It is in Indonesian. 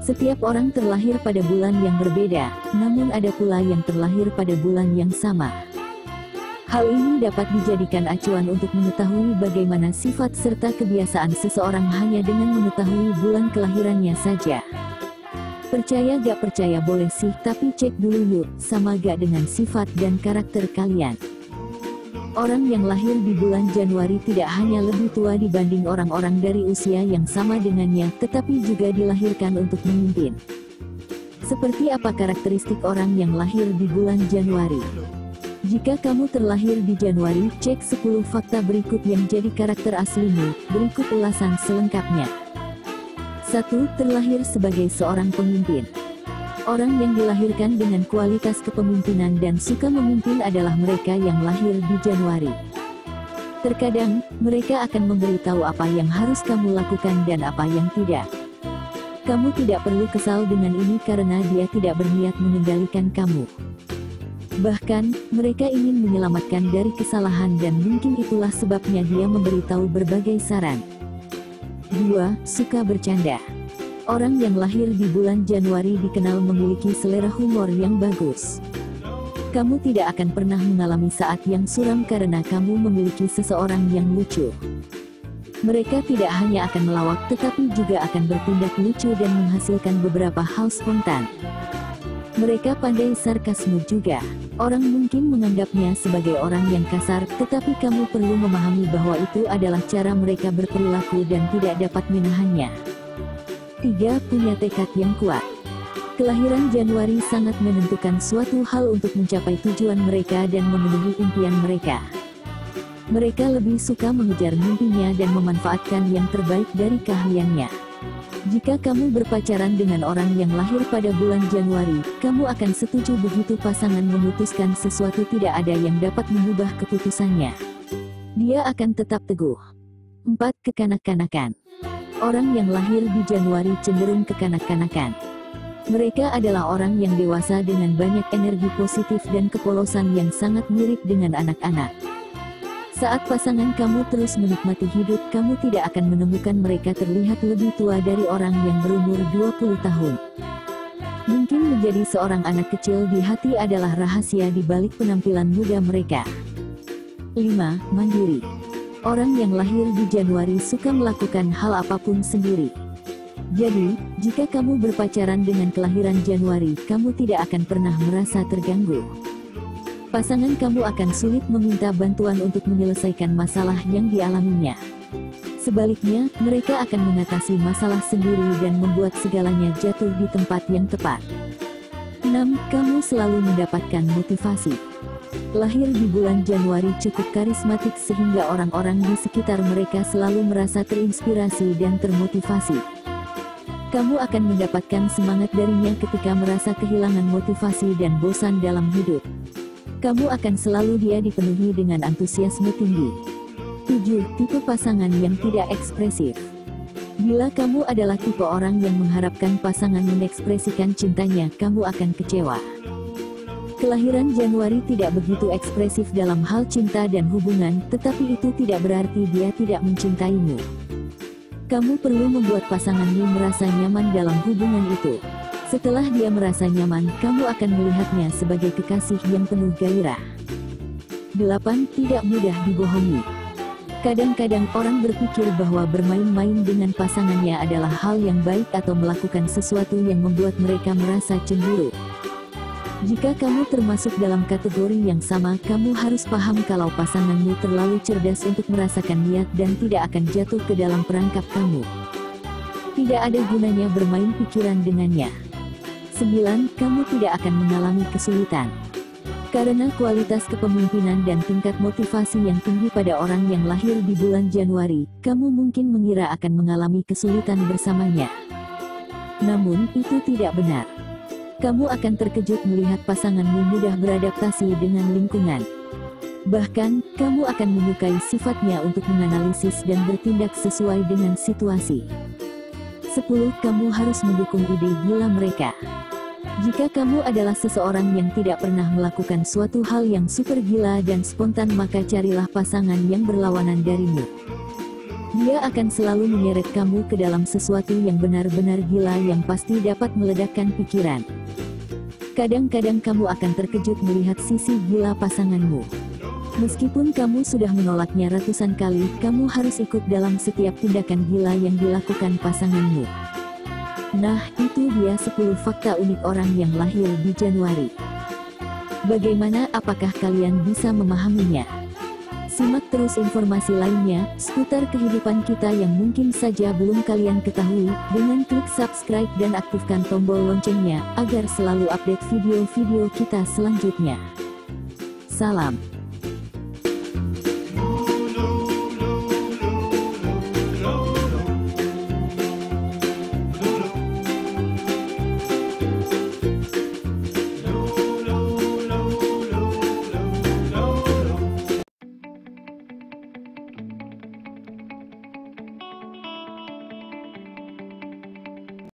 Setiap orang terlahir pada bulan yang berbeda, namun ada pula yang terlahir pada bulan yang sama. Hal ini dapat dijadikan acuan untuk mengetahui bagaimana sifat serta kebiasaan seseorang hanya dengan mengetahui bulan kelahirannya saja. Percaya gak percaya boleh sih, tapi cek dulu yuk, sama gak dengan sifat dan karakter kalian. Orang yang lahir di bulan Januari tidak hanya lebih tua dibanding orang-orang dari usia yang sama dengannya, tetapi juga dilahirkan untuk memimpin. Seperti apa karakteristik orang yang lahir di bulan Januari? Jika kamu terlahir di Januari, cek 10 fakta berikut yang jadi karakter aslimu, berikut ulasan selengkapnya. 1. Terlahir sebagai seorang pemimpin. Orang yang dilahirkan dengan kualitas kepemimpinan dan suka memimpin adalah mereka yang lahir di Januari. Terkadang, mereka akan memberitahu apa yang harus kamu lakukan dan apa yang tidak. Kamu tidak perlu kesal dengan ini karena dia tidak berniat mengendalikan kamu. Bahkan, mereka ingin menyelamatkan dari kesalahan dan mungkin itulah sebabnya dia memberitahu berbagai saran. 2. Suka bercanda. Orang yang lahir di bulan Januari dikenal memiliki selera humor yang bagus. Kamu tidak akan pernah mengalami saat yang suram karena kamu memiliki seseorang yang lucu. Mereka tidak hanya akan melawak tetapi juga akan bertindak lucu dan menghasilkan beberapa hal spontan. Mereka pandai sarkasme juga. Orang mungkin menganggapnya sebagai orang yang kasar, tetapi kamu perlu memahami bahwa itu adalah cara mereka berperilaku dan tidak dapat menahannya. 3. Punya tekad yang kuat. Kelahiran Januari sangat menentukan suatu hal untuk mencapai tujuan mereka dan memenuhi impian mereka. Mereka lebih suka mengejar mimpinya dan memanfaatkan yang terbaik dari keahliannya. Jika kamu berpacaran dengan orang yang lahir pada bulan Januari, kamu akan setuju begitu pasangan memutuskan sesuatu tidak ada yang dapat mengubah keputusannya. Dia akan tetap teguh. 4. Kekanak-kanakan. Orang yang lahir di Januari cenderung kekanak-kanakan. Mereka adalah orang yang dewasa dengan banyak energi positif dan kepolosan yang sangat mirip dengan anak-anak. Saat pasangan kamu terus menikmati hidup, kamu tidak akan menemukan mereka terlihat lebih tua dari orang yang berumur 20 tahun. Mungkin menjadi seorang anak kecil di hati adalah rahasia di balik penampilan muda mereka. 5. Mandiri. Orang yang lahir di Januari suka melakukan hal apapun sendiri. Jadi, jika kamu berpacaran dengan kelahiran Januari, kamu tidak akan pernah merasa terganggu. Pasangan kamu akan sulit meminta bantuan untuk menyelesaikan masalah yang dialaminya. Sebaliknya, mereka akan mengatasi masalah sendiri dan membuat segalanya jatuh di tempat yang tepat. 6. Kamu selalu mendapatkan motivasi. Lahir di bulan Januari cukup karismatik sehingga orang-orang di sekitar mereka selalu merasa terinspirasi dan termotivasi. Kamu akan mendapatkan semangat darinya ketika merasa kehilangan motivasi dan bosan dalam hidup. Kamu akan selalu dia dipenuhi dengan antusiasme tinggi. 7. Tipe pasangan yang tidak ekspresif. Bila kamu adalah tipe orang yang mengharapkan pasangan mengekspresikan cintanya, kamu akan kecewa. Kelahiran Januari tidak begitu ekspresif dalam hal cinta dan hubungan, tetapi itu tidak berarti dia tidak mencintaimu. Kamu perlu membuat pasanganmu merasa nyaman dalam hubungan itu. Setelah dia merasa nyaman, kamu akan melihatnya sebagai kekasih yang penuh gairah. 8. Tidak mudah dibohongi. Kadang-kadang orang berpikir bahwa bermain-main dengan pasangannya adalah hal yang baik atau melakukan sesuatu yang membuat mereka merasa cemburu. Jika kamu termasuk dalam kategori yang sama, kamu harus paham kalau pasanganmu terlalu cerdas untuk merasakan niat dan tidak akan jatuh ke dalam perangkap kamu. Tidak ada gunanya bermain pikiran dengannya. 9. Kamu tidak akan mengalami kesulitan. Karena kualitas kepemimpinan dan tingkat motivasi yang tinggi pada orang yang lahir di bulan Januari, kamu mungkin mengira akan mengalami kesulitan bersamanya. Namun, itu tidak benar. Kamu akan terkejut melihat pasanganmu mudah beradaptasi dengan lingkungan. Bahkan, kamu akan menyukai sifatnya untuk menganalisis dan bertindak sesuai dengan situasi. 10. Kamu harus mendukung ide gila mereka. Jika kamu adalah seseorang yang tidak pernah melakukan suatu hal yang super gila dan spontan, maka carilah pasangan yang berlawanan darimu. Dia akan selalu menyeret kamu ke dalam sesuatu yang benar-benar gila yang pasti dapat meledakkan pikiran. Kadang-kadang kamu akan terkejut melihat sisi gila pasanganmu. Meskipun kamu sudah menolaknya ratusan kali, kamu harus ikut dalam setiap tindakan gila yang dilakukan pasanganmu. Nah, itu dia 10 fakta unik orang yang lahir di Januari. Bagaimana, apakah kalian bisa memahaminya? Simak terus informasi lainnya seputar kehidupan kita yang mungkin saja belum kalian ketahui, dengan klik subscribe dan aktifkan tombol loncengnya, agar selalu update video-video kita selanjutnya. Salam.